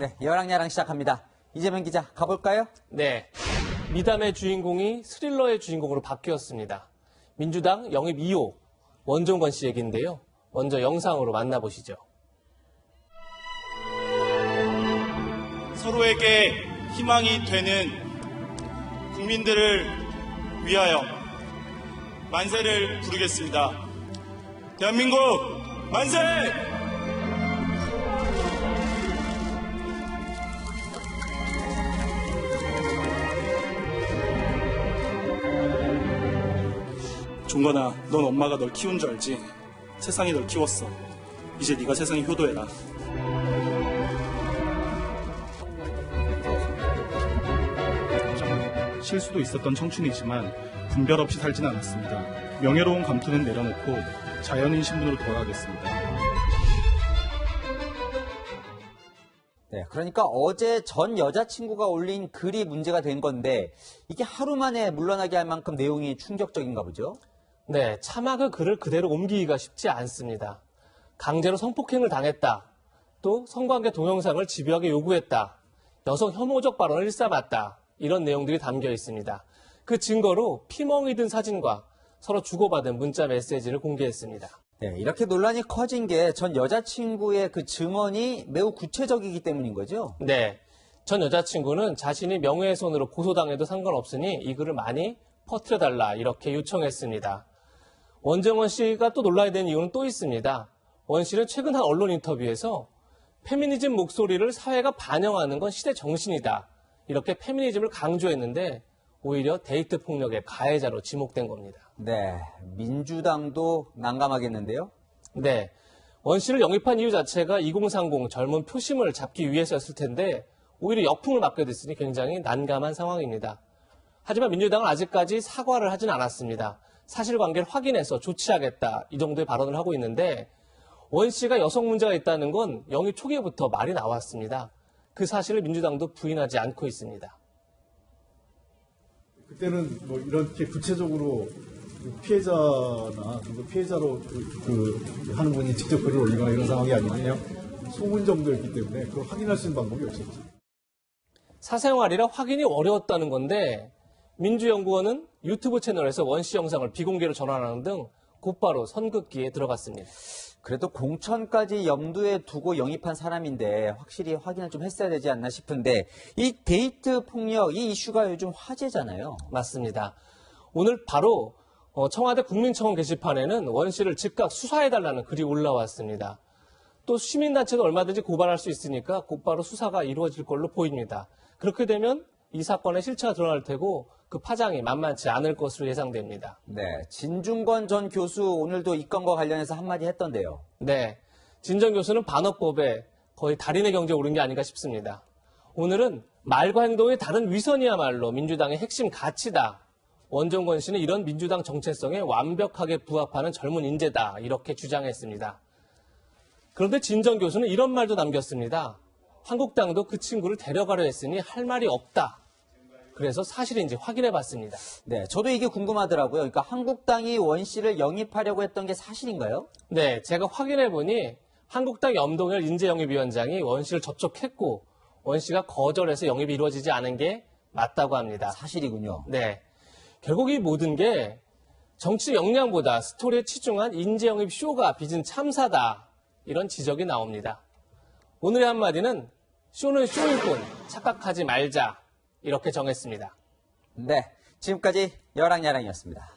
네, 여랑야랑 시작합니다. 이재명 기자, 가볼까요? 네, 미담의 주인공이 스릴러의 주인공으로 바뀌었습니다. 민주당 영입 2호 원종건 씨 얘기인데요. 먼저 영상으로 만나보시죠. 서로에게 희망이 되는 국민들을 위하여 만세를 부르겠습니다. 대한민국 만세! 종건아, 넌 엄마가 널 키운 줄 알지? 세상이 널 키웠어. 이제 네가 세상에 효도해라. 실수도 있었던 청춘이지만 분별 없이 살진 않았습니다. 명예로운 감투는 내려놓고 자연인 신분으로 돌아가겠습니다. 네, 그러니까 어제 전 여자친구가 올린 글이 문제가 된 건데 이게 하루 만에 물러나게 할 만큼 내용이 충격적인가 보죠? 네, 차마 그 글을 그대로 옮기기가 쉽지 않습니다. 강제로 성폭행을 당했다. 또 성관계 동영상을 집요하게 요구했다. 여성 혐오적 발언을 일삼았다. 이런 내용들이 담겨 있습니다. 그 증거로 피멍이 든 사진과 서로 주고받은 문자 메시지를 공개했습니다. 네, 이렇게 논란이 커진 게 전 여자친구의 그 증언이 매우 구체적이기 때문인 거죠? 네, 전 여자친구는 자신이 명예훼손으로 고소당해도 상관없으니 이 글을 많이 퍼뜨려달라 이렇게 요청했습니다. 원정원 씨가 또 논란이 된 이유는 또 있습니다. 원 씨는 최근 한 언론 인터뷰에서 페미니즘 목소리를 사회가 반영하는 건 시대 정신이다. 이렇게 페미니즘을 강조했는데 오히려 데이트 폭력의 가해자로 지목된 겁니다. 네, 민주당도 난감하겠는데요? 네, 원 씨를 영입한 이유 자체가 2030 젊은 표심을 잡기 위해서였을 텐데 오히려 역풍을 맞게 됐으니 굉장히 난감한 상황입니다. 하지만 민주당은 아직까지 사과를 하진 않았습니다. 사실관계를 확인해서 조치하겠다 이 정도의 발언을 하고 있는데 원 씨가 여성 문제가 있다는 건 영입 초기부터 말이 나왔습니다. 그 사실을 민주당도 부인하지 않고 있습니다. 그때는 뭐 이렇게 구체적으로 피해자나 피해자로 하는 분이 직접 글을 올리거나 이런 상황이 아니라 그냥 소문 정도였기 때문에 그걸 확인할 수 있는 방법이 없었죠. 사생활이라 확인이 어려웠다는 건데 민주연구원은 유튜브 채널에서 원 씨 영상을 비공개로 전환하는 등 곧바로 선긋기에 들어갔습니다. 그래도 공천까지 염두에 두고 영입한 사람인데 확실히 확인을 좀 했어야 되지 않나 싶은데 이 데이트 폭력, 이 이슈가 요즘 화제잖아요. 맞습니다. 오늘 바로 청와대 국민청원 게시판에는 원 씨를 즉각 수사해달라는 글이 올라왔습니다. 또 시민단체도 얼마든지 고발할 수 있으니까 곧바로 수사가 이루어질 걸로 보입니다. 그렇게 되면 이 사건의 실체가 드러날 테고 그 파장이 만만치 않을 것으로 예상됩니다. 네, 진중권 전 교수 오늘도 이 건과 관련해서 한마디 했던데요. 네, 진 전 교수는 반어법에 거의 달인의 경지에 오른 게 아닌가 싶습니다. 오늘은 말과 행동이 다른 위선이야말로 민주당의 핵심 가치다. 원종건 씨는 이런 민주당 정체성에 완벽하게 부합하는 젊은 인재다. 이렇게 주장했습니다. 그런데 진 전 교수는 이런 말도 남겼습니다. 한국당도 그 친구를 데려가려 했으니 할 말이 없다. 그래서 사실인지 확인해봤습니다. 네, 저도 이게 궁금하더라고요. 그러니까 한국당이 원 씨를 영입하려고 했던 게 사실인가요? 네, 제가 확인해보니 한국당 염동열 인재영입위원장이 원 씨를 접촉했고 원 씨가 거절해서 영입이 이루어지지 않은 게 맞다고 합니다. 사실이군요. 네, 결국 이 모든 게 정치 역량보다 스토리에 치중한 인재영입 쇼가 빚은 참사다. 이런 지적이 나옵니다. 오늘의 한마디는 쇼는 쇼일 뿐 착각하지 말자. 이렇게 정했습니다. 네, 지금까지 여랑야랑이었습니다.